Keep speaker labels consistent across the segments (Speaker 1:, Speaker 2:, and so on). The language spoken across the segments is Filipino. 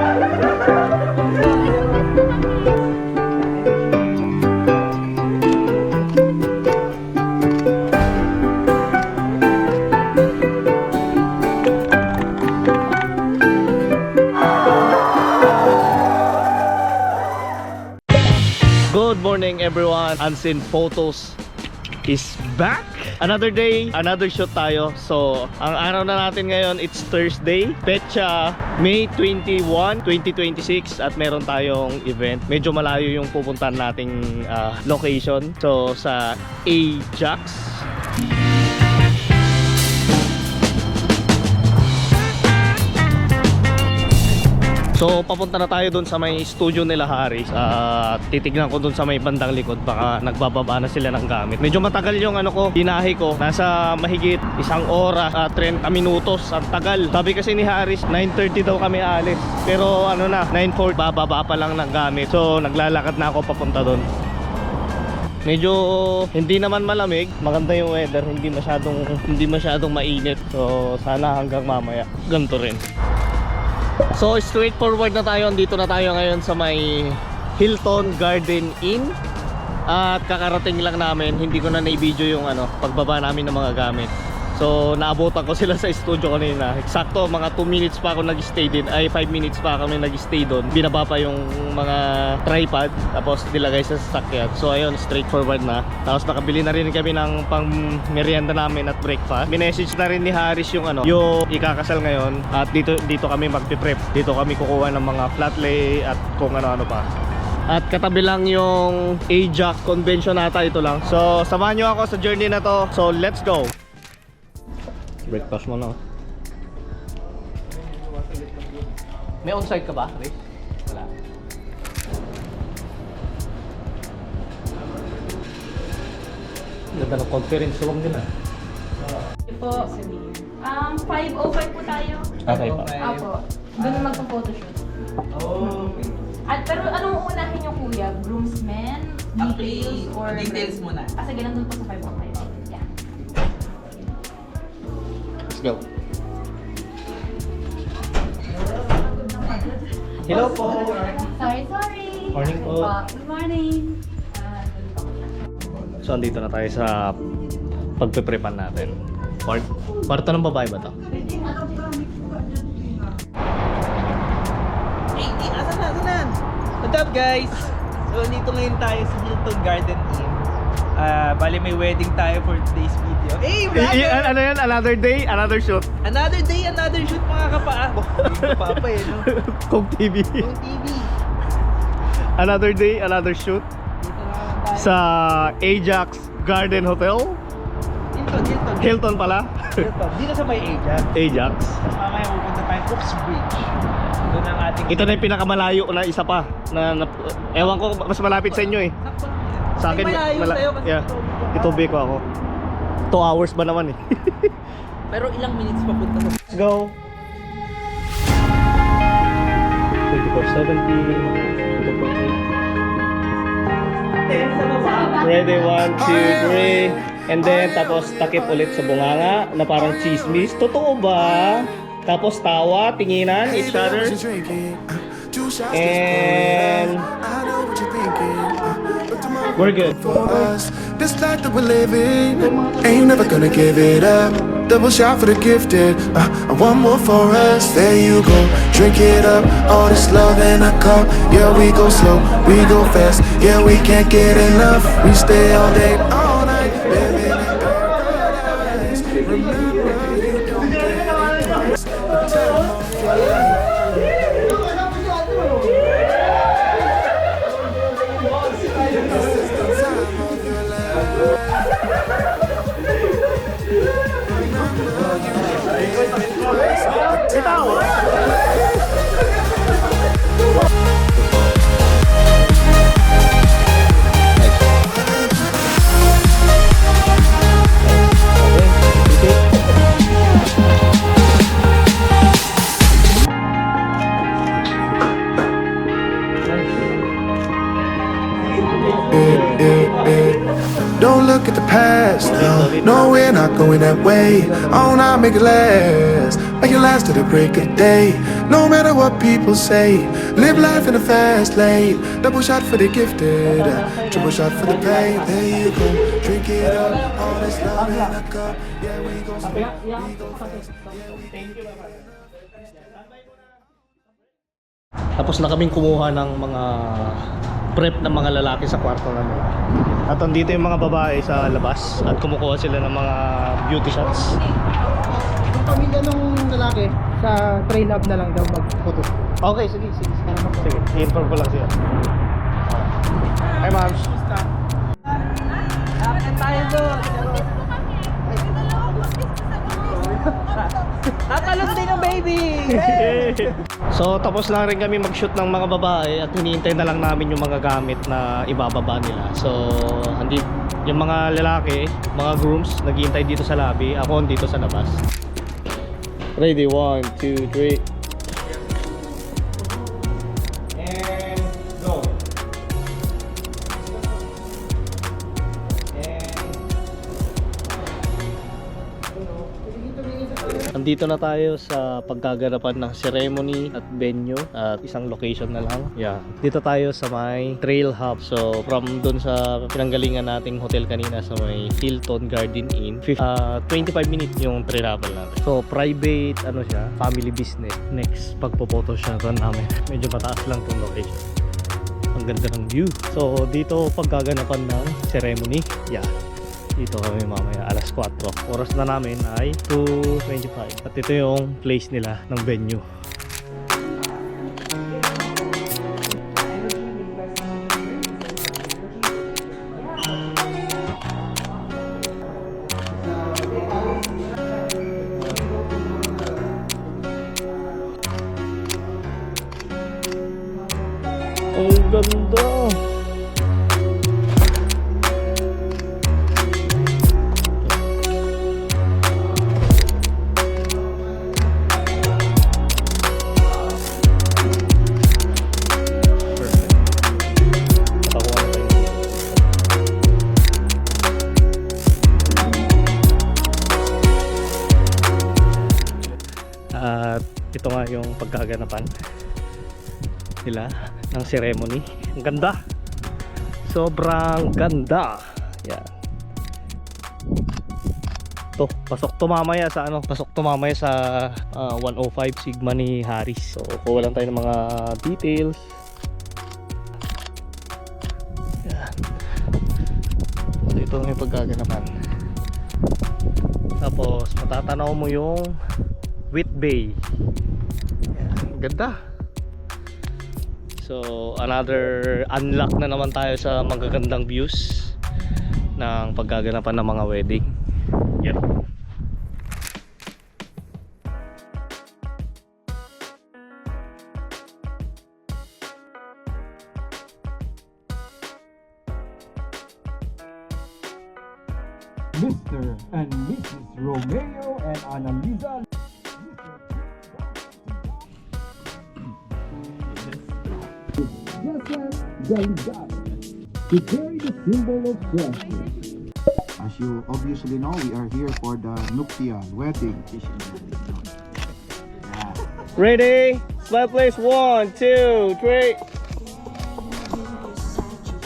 Speaker 1: Good morning everyone. Unseen Photos is back. Another day, another shoot tayo. So, ang araw na natin ngayon, it's Thursday. Petsa May 21, 2026 at meron tayong event. Medyo malayo yung pupuntahan nating location. So, sa Ajax. So papunta na tayo dun sa may studio nila Haris. Titignan ko dun sa may bandang likod, baka nagbababa na sila ng gamit. Medyo matagal yung ano ko, hinahi ko. Nasa mahigit 1 oras, 30 minutos. Ang tagal. Sabi kasi ni Haris 9:30 daw kami alis. Pero ano na, 9:40 bababa pa lang ng gamit. So naglalakad na ako papunta dun. Medyo hindi naman malamig, maganda yung weather, hindi masyadong mainit. So sana hanggang mamaya ganito rin. So straightforward na tayo, andito na tayo ngayon sa may Hilton Garden Inn. At kakarating lang namin, hindi ko na na-video yung pagbaba namin ng mga gamit. So naabutan ko sila sa studio kanina. Eksakto mga 2 minutes pa ako nag-stay din, ay 5 minutes pa kami nag-stay doon. Binaba pa yung mga tripod, tapos nilagay sa sasakyan. So ayun, straightforward na. Tapos nakabili na rin kami ng pang merienda namin at breakfast. Minessage na rin ni Haris yung yung ikakasal ngayon. At dito kami magpiprep. Dito kami kukuha ng mga flat lay at kung ano-ano pa. At katabi lang yung Ajax Convention ata, ito lang. So samahan nyo ako sa journey na to. So let's go. Breakfast mo na. May on-site ka ba, Rick? Wala. Ganda ng conference room din ah.
Speaker 2: Po. 5:05 po tayo.
Speaker 1: Okay pa.
Speaker 2: Apo. Doon magpo-photoshoot.
Speaker 3: Oh, okay.
Speaker 2: At pero anong uunahin yung kuya? Groomsmen? Details? Or
Speaker 3: Details muna.
Speaker 2: Sige, nandun po sa 5:05. Yeah.
Speaker 1: Let's go. Hello po.
Speaker 2: Sorry.
Speaker 1: Morning po.
Speaker 2: Good morning.
Speaker 1: So andito na tayo sa pagpe-prepan natin. Kwarto ng babae ba to?
Speaker 3: Hey, asan? What's up guys? So nandito ngayon tayo sa Hilton Garden Inn. Bali may wedding tayo for today's video. Hey, vlogger!
Speaker 1: Ano yan? Another day, another shoot.
Speaker 3: Another day, another shoot mga kapaa. Kapapa eh, no?
Speaker 1: Kong TV.
Speaker 3: Yung TV.
Speaker 1: Another day, another shoot.
Speaker 3: Dito na tayo.
Speaker 1: Sa Ajax Garden Hotel. Hilton pala.
Speaker 3: Hilton. Dito sa may Ajax.
Speaker 1: Ajax.
Speaker 3: Tapos mamaya pupunta tayo Cooks Bridge. Doon ang ating...
Speaker 1: Ito na yung pinakamalayo na isa pa. Ewan ko, mas malapit sa inyo eh.
Speaker 3: Sakto lang yan.
Speaker 1: Sa akin,
Speaker 3: malayo sa'yo kasi
Speaker 1: yeah. Itubi ko ako. 2 hours ba naman eh.
Speaker 3: Pero ilang minutes papunta sa...
Speaker 1: Let's go. 2470. Ready, 1, 2, 3. And then, tapos takip ulit sa bunganga na parang chismis. Totoo ba? Tapos tawa, tinginan, each other. And we're good.
Speaker 4: This life that we're living, ain't never gonna give it up. Double shot for the gifted, and one more for us. There you go, drink it up. All this love in a cup. Yeah, we go slow, we go fast. Yeah, we can't get enough. We stay all day, all night, living in paradise. Remember, you don't get it. Tell 'em off your life. Don't look at the past, no, we're not going that way. Oh, now make it last. I can last to the break of day. No matter what people say, live life in a fast lane. Double shot for the gifted, triple shot for the pain. There you go, drink it up. All this love in a cup. Yeah, we gon' split.
Speaker 1: Tapos na kaming kumuha ng mga prep ng mga lalaki sa kwarto namin. At andito yung mga babae sa labas at kumukuha sila ng mga beauty shots.
Speaker 5: Yung pamilya nung lalaki, sa trail hub na lang daw mag-photo.
Speaker 1: Okay, sige. Sige, i-inform ko lang siya. Hi, ma'am.
Speaker 3: Akin tayo doon. Tatalon din ang baby!
Speaker 1: So tapos na rin kami mag-shoot ng mga babae at hinihintay na lang namin yung mga gamit na ibababa nila. So yung mga lalaki, mga grooms, naghihintay dito sa lobby. Ako dito sa labas. Ready, 1, 2, 3. And go. Andito na tayo sa pagkaganapan ng ceremony at venue at isang location na lang. Yeah. Dito tayo sa may Trail Hub. So from dun sa pinanggalingan nating hotel kanina sa may Hilton Garden Inn, 25 minutes yung travel natin. So private siya, family business. Next pagpo-photo siya namin. Medyo mataas lang tong location. Ang ganda ng view. So dito pagkaganapan ng ceremony. Yeah. Dito kami mamaya alas 4. Oras na namin ay 2:25. At ito yung place nila ng venue. Ang ganda! At ito nga yung pagkaganapan nila ng ceremony. Ang ganda, sobrang ganda. Yan. Pasok to mamaya sa pasok to mamaya sa 105 Sigma ni Harris. So kuha lang tayo ng mga details. Yan. So ito yung pagkaganapan. Tapos matatanaw mo yung Whit Bay. Yan, ganda. So another unlock na naman tayo sa magagandang views ng paggaganapan ng mga wedding. Yep.
Speaker 6: Mr. and Mrs. Romeo and Annalisa. To carry the symbol of justice.
Speaker 7: As you obviously know, we are here for the nuptial wedding.
Speaker 1: Ready? Smile please. 1, 2, 3.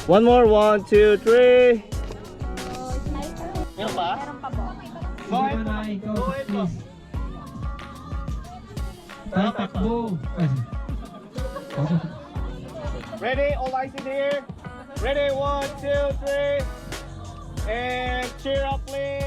Speaker 1: One more. 1, 2, 3. Meron pa?
Speaker 2: Meron pa po.
Speaker 1: Go ahead. Go ahead, please.
Speaker 6: Tatakbo.
Speaker 1: Ready? All eyes in here. Ready? 1, 2, 3. And cheer up please.